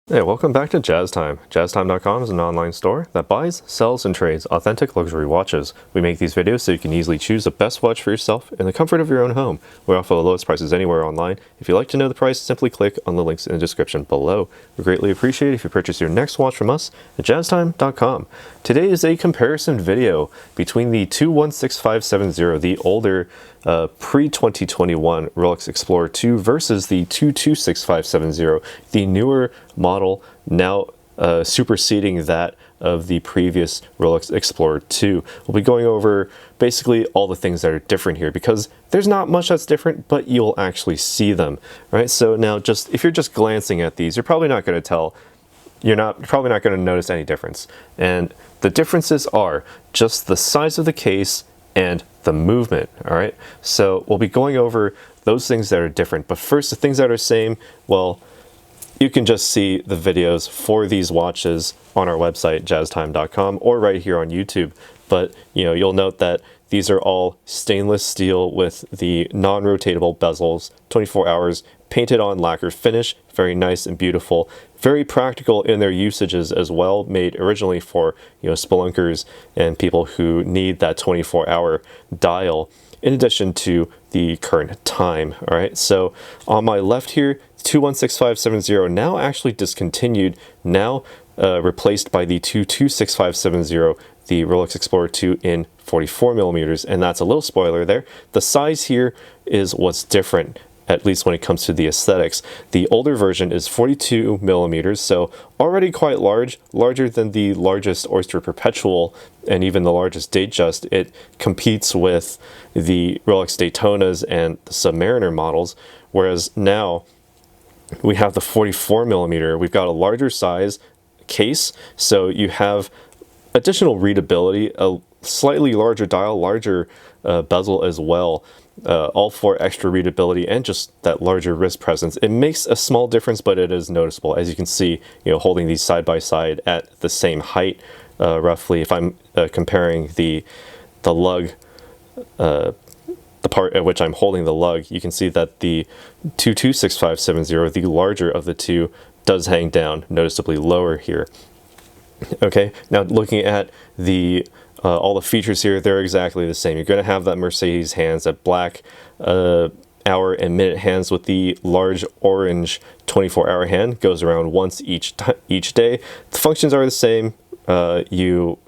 Hey, welcome back to Jazz Time. JazzTime.com is an online store that buys, sells, and trades authentic luxury watches. We make these videos so you can easily choose the best watch for yourself in the comfort of your own home. We offer the lowest prices anywhere online. If you'd like to know the price, simply click on the links in the description below. We greatly appreciate it if you purchase your next watch from us at JazzTime.com. Today is a comparison video between the 216570, the older pre-2021 Rolex Explorer 2 versus the 226570, the newer model, now superseding that of the previous Rolex Explorer 2. We'll be going over basically all the things that are different here because there's not much that's different, but you'll actually see them. Right? So now just if you're just glancing at these, you're probably not going to tell. You're probably not going to notice any difference. And the differences are just the size of the case and the movement. All right. So we'll be going over those things that are different. But first, the things that are same, well, you can just see the videos for these watches on our website, jazztime.com, or right here on YouTube. But you'll note that these are all stainless steel with the non-rotatable bezels, 24 hours, painted on lacquer finish, very nice and beautiful, very practical in their usages as well, made originally for spelunkers and people who need that 24-hour dial, in addition to the current time. All right, so on my left here, 216570 now actually discontinued, now replaced by the 226570, the Rolex Explorer 2 in 44 millimeters, and that's a little spoiler there. The size here is what's different, at least when it comes to the aesthetics. The older version is 42 millimeters, so already quite large, larger than the largest Oyster Perpetual and even the largest Datejust. It competes with the Rolex Daytonas and the Submariner models, whereas now we have the 44 millimeter. We've got a larger size case, so you have additional readability, a slightly larger dial, larger bezel as well, all for extra readability and just that larger wrist presence. It makes a small difference, but it is noticeable. As you can see, holding these side by side at the same height, roughly. If I'm comparing the lug, the part at which I'm holding the lug, you can see that the 226570, the larger of the two, does hang down noticeably lower here. Okay, now looking at the all the features here, they're exactly the same. You're going to have that Mercedes hands, that black hour and minute hands with the large orange 24-hour hand, goes around once each day. The functions are the same. You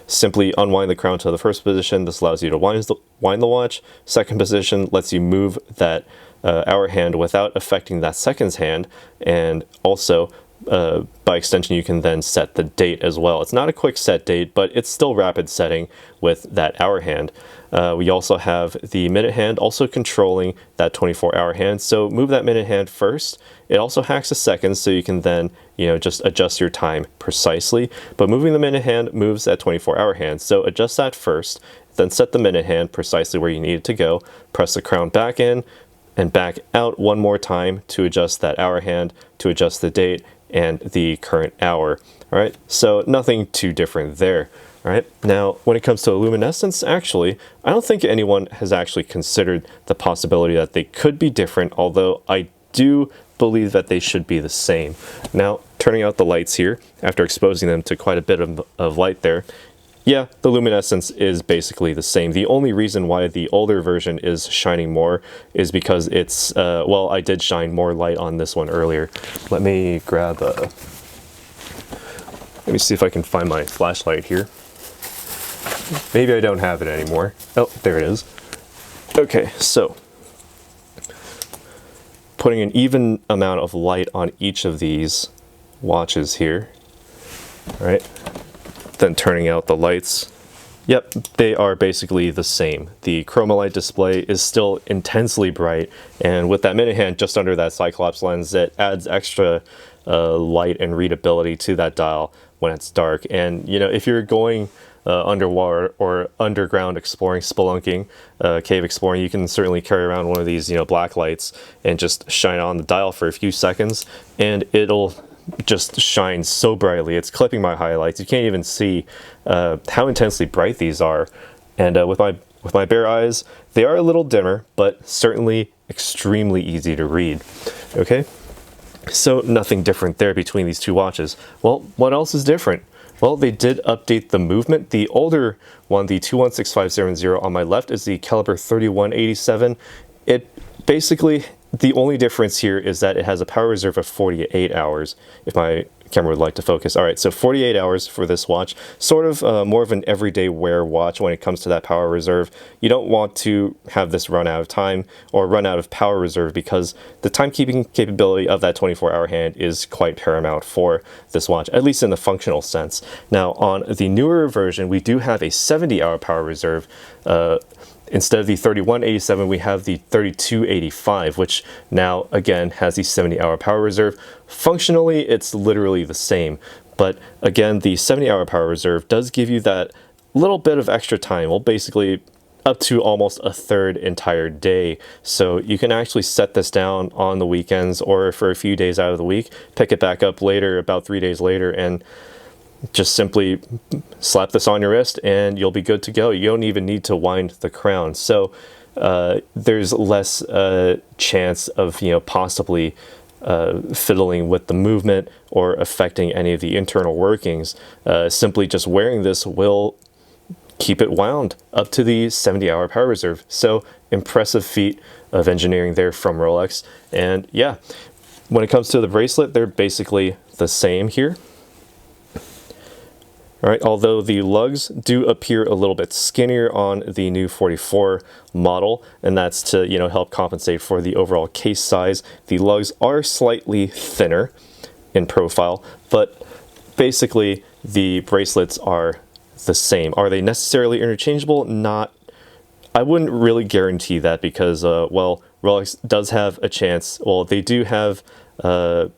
simply unwind the crown to the first position. This allows you to wind the watch. Second position lets you move that hour hand without affecting that second's hand, and also by extension, you can then set the date as well. It's not a quick set date, but it's still rapid setting with that hour hand. We also have the minute hand also controlling that 24-hour hand. So move that minute hand first. It also hacks the seconds, so you can then just adjust your time precisely. But moving the minute hand moves that 24-hour hand. So adjust that first, then set the minute hand precisely where you need it to go. Press the crown back in and back out one more time to adjust that hour hand, to adjust the date and the current hour. All right, so nothing too different there. All right, now when it comes to luminescence, actually, I don't think anyone has actually considered the possibility that they could be different, although I do believe that they should be the same. Now, turning out the lights here, after exposing them to quite a bit of light there, yeah, the luminescence is basically the same. The only reason why the older version is shining more is because it's, well, I did shine more light on this one earlier. Let me grab let me see if I can find my flashlight here. Maybe I don't have it anymore. Oh, there it is. Okay, so putting an even amount of light on each of these watches here. All right. Then turning out the lights. Yep, they are basically the same. The chroma-light display is still intensely bright, and with that minute hand just under that Cyclops lens, it adds extra light and readability to that dial when it's dark. And if you're going underwater or underground exploring, spelunking, cave exploring, you can certainly carry around one of these black lights and just shine on the dial for a few seconds, and it'll just shines so brightly. It's clipping my highlights. You can't even see how intensely bright these are. And with my bare eyes, they are a little dimmer, but certainly extremely easy to read. Okay, So nothing different there between these two watches. Well, what else is different? Well, they did update the movement. The older one, the 216500 on my left, is the caliber 3187. It basically, the only difference here is that it has a power reserve of 48 hours, if my camera would like to focus. All right, so 48 hours for this watch, sort of more of an everyday wear watch when it comes to that power reserve. You don't want to have this run out of time or run out of power reserve, because the timekeeping capability of that 24-hour hand is quite paramount for this watch, at least in the functional sense. Now, on the newer version, we do have a 70-hour power reserve. Instead of the 3187, we have the 3285, which now, again, has the 70-hour power reserve. Functionally, it's literally the same. But again, the 70-hour power reserve does give you that little bit of extra time. Well, basically, up to almost a third entire day. So you can actually set this down on the weekends or for a few days out of the week, pick it back up later, about 3 days later, and just simply slap this on your wrist and you'll be good to go. You don't even need to wind the crown. So there's less chance of, possibly fiddling with the movement or affecting any of the internal workings. Simply just wearing this will keep it wound up to the 70-hour power reserve. So impressive feat of engineering there from Rolex. And yeah, when it comes to the bracelet, they're basically the same here. All right, although the lugs do appear a little bit skinnier on the new 44 model, and that's to, help compensate for the overall case size. The lugs are slightly thinner in profile, but basically the bracelets are the same. Are they necessarily interchangeable? Not. I wouldn't really guarantee that, because, well, Rolex does have a chance. Well, they do have that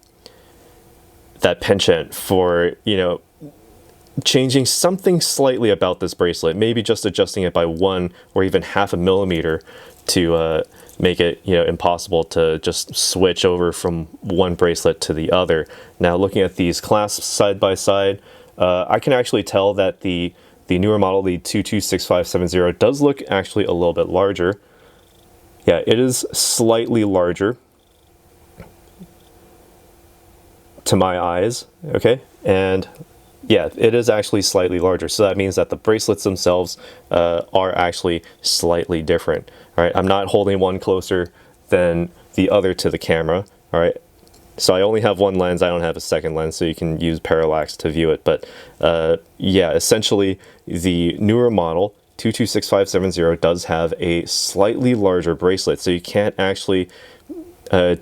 penchant for, changing something slightly about this bracelet, maybe just adjusting it by 1 or even half a millimeter to make it impossible to just switch over from one bracelet to the other. Now, looking at these clasps side by side, I can actually tell that the newer model, the 226570, does look actually a little bit larger. Yeah, it is slightly larger to my eyes, okay? And yeah, it is actually slightly larger. So that means that the bracelets themselves are actually slightly different. All right, I'm not holding one closer than the other to the camera. All right, so I only have one lens. I don't have a second lens, so you can use parallax to view it. But yeah, essentially the newer model 226570 does have a slightly larger bracelet. So you can't actually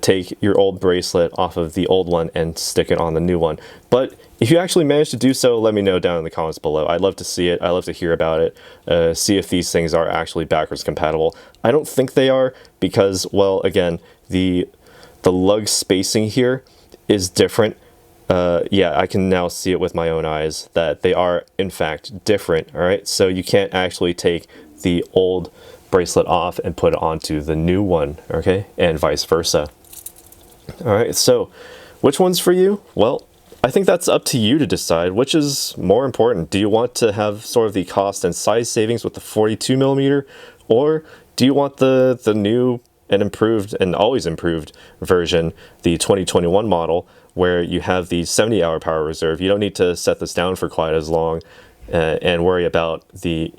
take your old bracelet off of the old one and stick it on the new one. But if you actually manage to do so, let me know down in the comments below. I'd love to see it. I'd love to hear about it, see if these things are actually backwards compatible. I don't think they are, because, well, again, the lug spacing here is different. Yeah, I can now see it with my own eyes that they are, in fact, different. All right, so you can't actually take the old bracelet off and put it onto the new one, okay, and vice versa. All right, so which one's for you? Well, I think that's up to you to decide which is more important. Do you want to have sort of the cost and size savings with the 42mm, or do you want the new and improved and always improved version, the 2021 model, where you have the 70-hour power reserve? You don't need to set this down for quite as long and worry about the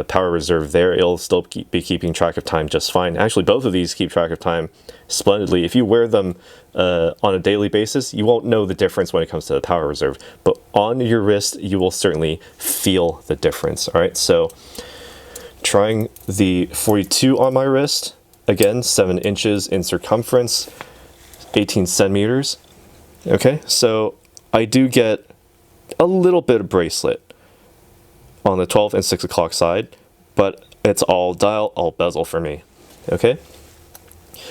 power reserve there. It'll still be keeping track of time just fine. Actually, both of these keep track of time splendidly. If you wear them on a daily basis, you won't know the difference when it comes to the power reserve, but on your wrist, you will certainly feel the difference. All right, so trying the 42 on my wrist, again, 7 inches in circumference, 18 centimeters. Okay, so I do get a little bit of bracelet on the 12 and 6 o'clock side, but it's all dial, all bezel for me. Okay,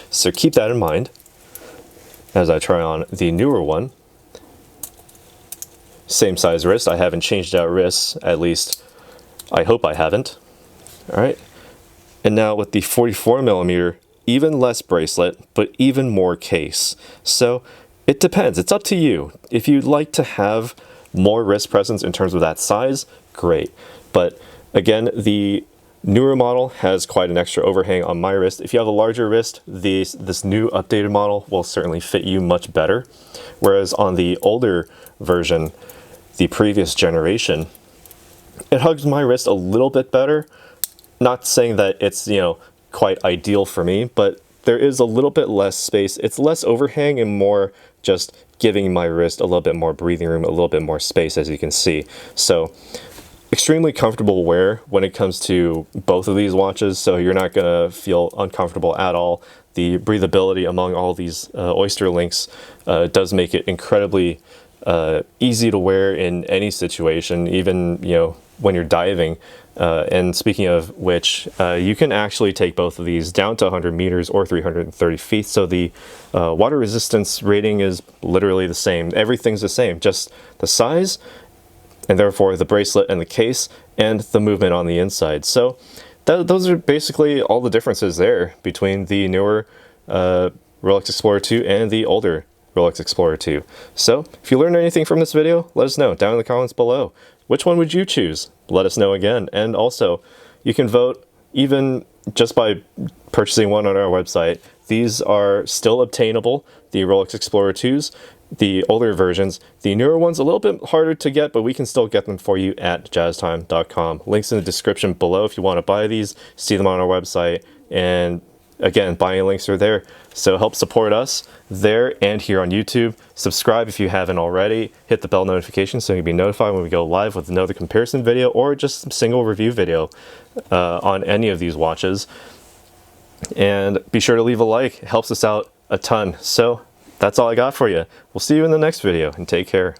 so keep that in mind as I try on the newer one. Same size wrist. I haven't changed out wrists, at least I hope I haven't. All right, and now with the 44mm, even less bracelet, but even more case. So it depends. It's up to you. If you'd like to have more wrist presence in terms of that size, great. But again, the newer model has quite an extra overhang on my wrist. If you have a larger wrist, this new updated model will certainly fit you much better. Whereas on the older version, the previous generation, it hugs my wrist a little bit better. Not saying that it's, you know, quite ideal for me, but there is a little bit less space. It's less overhang and more just giving my wrist a little bit more breathing room, a little bit more space, as you can see. So extremely comfortable wear when it comes to both of these watches, so you're not gonna feel uncomfortable at all. The breathability among all these Oyster links does make it incredibly easy to wear in any situation, even, you know, when you're diving. And speaking of which, you can actually take both of these down to 100 meters or 330 feet. So the water resistance rating is literally the same. Everything's the same, just the size, and therefore the bracelet and the case, and the movement on the inside. So those are basically all the differences there between the newer Rolex Explorer 2 and the older Rolex Explorer 2. So if you learned anything from this video, let us know down in the comments below. Which one would you choose? Let us know again. And also, you can vote even just by purchasing one on our website. These are still obtainable, the Rolex Explorer 2s, the older versions. The newer ones a little bit harder to get, but we can still get them for you at jazztime.com. Links in the description below if you want to buy these, see them on our website, and again, buying links are there. So help support us there and here on YouTube. Subscribe if you haven't already. Hit the bell notification so you'll be notified when we go live with another comparison video or just a single review video on any of these watches. And be sure to leave a like. It helps us out a ton. So that's all I got for you. We'll see you in the next video, and take care.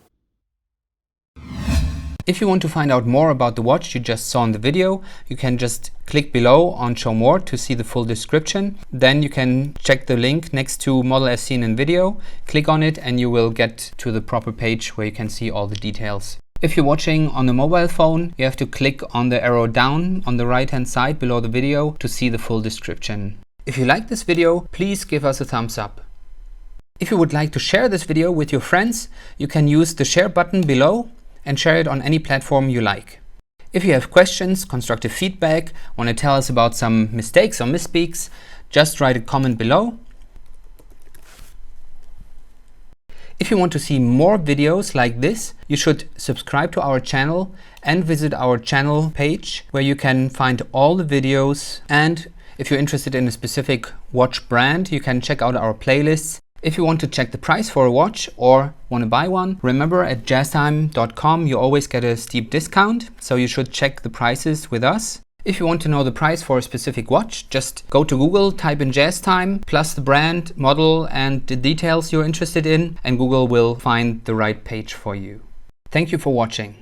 If you want to find out more about the watch you just saw in the video, you can just click below on Show More to see the full description. Then you can check the link next to model as seen in video, click on it, and you will get to the proper page where you can see all the details. If you're watching on a mobile phone, you have to click on the arrow down on the right hand side below the video to see the full description. If you like this video, please give us a thumbs up. If you would like to share this video with your friends, you can use the share button below and share it on any platform you like. If you have questions, constructive feedback, want to tell us about some mistakes or misspeaks, just write a comment below. If you want to see more videos like this, you should subscribe to our channel and visit our channel page where you can find all the videos. And if you're interested in a specific watch brand, you can check out our playlists. If you want to check the price for a watch or want to buy one, remember at jazztime.com you always get a steep discount, so you should check the prices with us. If you want to know the price for a specific watch, just go to Google, type in JazzTime, plus the brand, model, and the details you're interested in, and Google will find the right page for you. Thank you for watching.